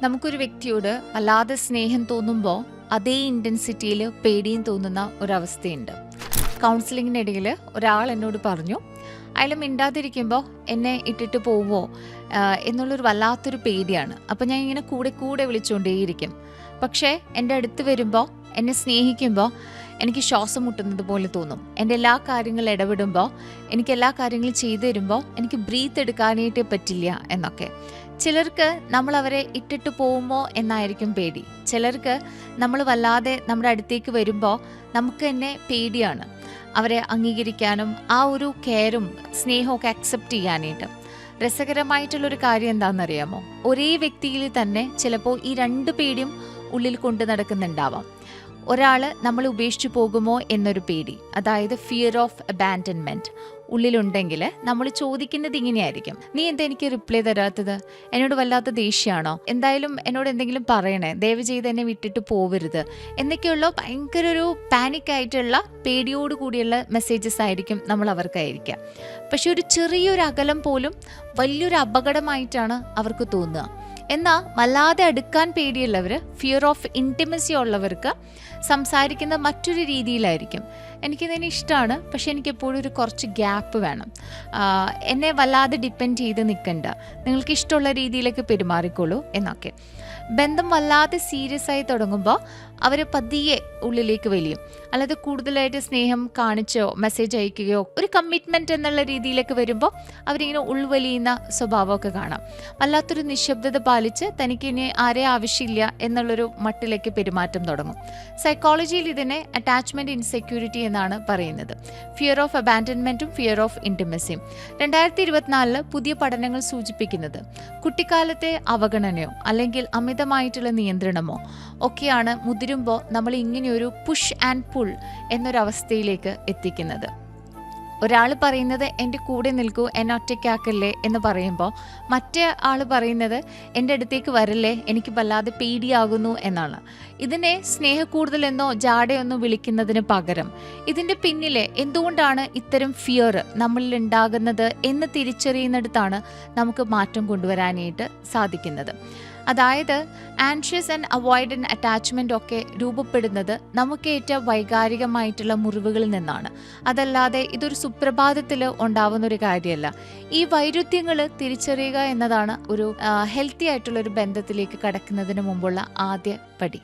നമുക്കൊരു വ്യക്തിയോട് വല്ലാതെ സ്നേഹം തോന്നുമ്പോൾ അതേ ഇൻറ്റൻസിറ്റിയിൽ പേടിയും തോന്നുന്ന ഒരവസ്ഥയുണ്ട്. കൗൺസിലിങ്ങിനിടയിൽ ഒരാൾ എന്നോട് പറഞ്ഞു, അയാൾ മിണ്ടാതിരിക്കുമ്പോൾ എന്നെ ഇട്ടിട്ട് പോവോ എന്നുള്ളൊരു വല്ലാത്തൊരു പേടിയാണ്. അപ്പോൾ ഞാൻ ഇങ്ങനെ കൂടെ വിളിച്ചുകൊണ്ടേയിരിക്കും. പക്ഷേ എൻ്റെ അടുത്ത് വരുമ്പോൾ, എന്നെ സ്നേഹിക്കുമ്പോൾ എനിക്ക് ശ്വാസം മുട്ടുന്നത് പോലെ തോന്നും. എൻ്റെ എല്ലാ കാര്യങ്ങളും ഇടപെടുമ്പോൾ, എനിക്ക് എല്ലാ കാര്യങ്ങളും ചെയ്തു തരുമ്പോൾ എനിക്ക് ബ്രീത്ത് എടുക്കാനായിട്ട് പറ്റില്ല എന്നൊക്കെ. ചിലർക്ക് നമ്മൾ അവരെ ഇട്ടിട്ട് പോകുമോ എന്നായിരിക്കും പേടി. ചിലർക്ക് നമ്മൾ വല്ലാതെ നമ്മുടെ അടുത്തേക്ക് വരുമ്പോൾ നമുക്ക് തന്നെ പേടിയാണ് അവരെ അംഗീകരിക്കാനും ആ ഒരു കെയറും സ്നേഹമൊക്കെ അക്സെപ്റ്റ് ചെയ്യാനായിട്ട്. രസകരമായിട്ടുള്ളൊരു കാര്യം എന്താണെന്നറിയാമോ? ഒരേ വ്യക്തിയിൽ തന്നെ ചിലപ്പോൾ ഈ രണ്ട് പേടിയും ഉള്ളിൽ കൊണ്ടു നടക്കുന്നുണ്ടാവാം. ഒരാൾ നമ്മൾ ഉപേക്ഷിച്ചു പോകുമോ എന്നൊരു പേടി, അതായത് ഫിയർ ഓഫ് അബാൻഡൻമെൻറ്റ് ഉള്ളിലുണ്ടെങ്കിൽ നമ്മൾ ചോദിക്കുന്നത് ഇങ്ങനെയായിരിക്കും: നീ എന്താ എനിക്ക് റിപ്ലൈ തരാത്തത്? എന്നോട് വല്ലാത്ത ദേഷ്യമാണോ? എന്തായാലും എന്നോട് എന്തെങ്കിലും പറയണേ, ദയവ് ചെയ്ത് എന്നെ വിട്ടിട്ട് പോവരുത് എന്നൊക്കെയുള്ള ഭയങ്കര ഒരു പാനിക്കായിട്ടുള്ള പേടിയോട് കൂടിയുള്ള മെസ്സേജസ് ആയിരിക്കും നമ്മൾ അവർക്കായിരിക്കുക. പക്ഷെ ഒരു ചെറിയൊരു അകലം പോലും വലിയൊരു അപകടമായിട്ടാണ് അവർക്ക് തോന്നുക. എന്നാൽ വല്ലാതെ അടുക്കാൻ പേടിയുള്ളവർ, ഫിയർ ഓഫ് ഇൻറ്റിമസി ഉള്ളവർക്ക് സംസാരിക്കുന്ന മറ്റൊരു രീതിയിലായിരിക്കും. എനിക്കിതിനെ ഇഷ്ടമാണ്, പക്ഷെ എനിക്കെപ്പോഴും ഒരു കുറച്ച് ഗ്യാപ്പ് വേണം. എന്നെ വല്ലാതെ ഡിപ്പെൻഡ് ചെയ്ത് നിൽക്കണ്ട, നിങ്ങൾക്ക് ഇഷ്ടമുള്ള രീതിയിലേക്ക് പെരുമാറിക്കോളൂ എന്നൊക്കെ. ബന്ധം വല്ലാതെ സീരിയസ് ആയി തുടങ്ങുമ്പോൾ അവർ പതിയെ ഉള്ളിലേക്ക് വലിയും. അല്ലാതെ കൂടുതലായിട്ട് സ്നേഹം കാണിച്ചോ മെസ്സേജ് അയക്കുകയോ ഒരു കമ്മിറ്റ്മെൻറ്റ് എന്നുള്ള രീതിയിലേക്ക് വരുമ്പോൾ അവരിങ്ങനെ ഉൾവലിയുന്ന സ്വഭാവമൊക്കെ കാണാം. വല്ലാത്തൊരു നിശബ്ദത പാലിച്ച് തനിക്ക് ഇനി ആരെ ആവശ്യമില്ല എന്നുള്ളൊരു മട്ടിലേക്ക് പെരുമാറ്റം തുടങ്ങും. സൈക്കോളജിയിൽ ഇതിനെ അറ്റാച്ച്മെൻറ്റ് ഇൻസെക്യൂരിറ്റി എന്നാണ് പറയുന്നത്. ഫിയർ ഓഫ് അബാൻഡൻമെൻറ്റും ഫിയർ ഓഫ് ഇൻറ്റിമസിയും 2024 പുതിയ പഠനങ്ങൾ സൂചിപ്പിക്കുന്നത് കുട്ടിക്കാലത്തെ അവഗണനയോ അല്ലെങ്കിൽ അമിതമായിട്ടുള്ള നിയന്ത്രണമോ ഒക്കെയാണ് മുതിരുമ്പോൾ നമ്മൾ ഇങ്ങനെയൊരു പുഷ് ആൻഡ് പുൾ എന്നൊരവസ്ഥയിലേക്ക് എത്തിക്കുന്നത്. ഒരാൾ പറയുന്നത് എൻ്റെ കൂടെ നിൽക്കൂ, എന്നെ ഒറ്റയ്ക്കാക്കല്ലേ എന്ന് പറയുമ്പോൾ മറ്റേ ആൾ പറയുന്നത് എൻ്റെ അടുത്തേക്ക് വരല്ലേ, എനിക്ക് വല്ലാതെ പേടിയാകുന്നു എന്നാണ്. ഇതിനെ സ്നേഹക്കൂടുതലെന്നോ ജാടയെന്നോ വിളിക്കുന്നതിന് പകരം ഇതിൻ്റെ പിന്നിലെ എന്തുകൊണ്ടാണ് ഇത്തരം ഫിയർ നമ്മളിൽ ഉണ്ടാകുന്നത് എന്ന് തിരിച്ചറിയുന്നിടത്താണ് നമുക്ക് മാറ്റം കൊണ്ടുവരാനായിട്ട് സാധിക്കുന്നത്. അതായത് ആൻഷ്യസ് ആൻഡ് അവോയ്ഡൻറ്റ് അറ്റാച്ച്മെൻ്റ് ഒക്കെ രൂപപ്പെടുന്നത് നമുക്കേറ്റ വൈകാരികമായിട്ടുള്ള മുറിവുകളിൽ നിന്നാണ്. അതല്ലാതെ ഇതൊരു സുപ്രഭാതത്തിൽ ഉണ്ടാവുന്ന ഒരു കാര്യമല്ല. ഈ വൈരുദ്ധ്യങ്ങൾ തിരിച്ചറിയുക എന്നതാണ് ഒരു ഹെൽത്തി ആയിട്ടുള്ള ഒരു ബന്ധത്തിലേക്ക് കടക്കുന്നതിന് മുമ്പുള്ള ആദ്യ പടി.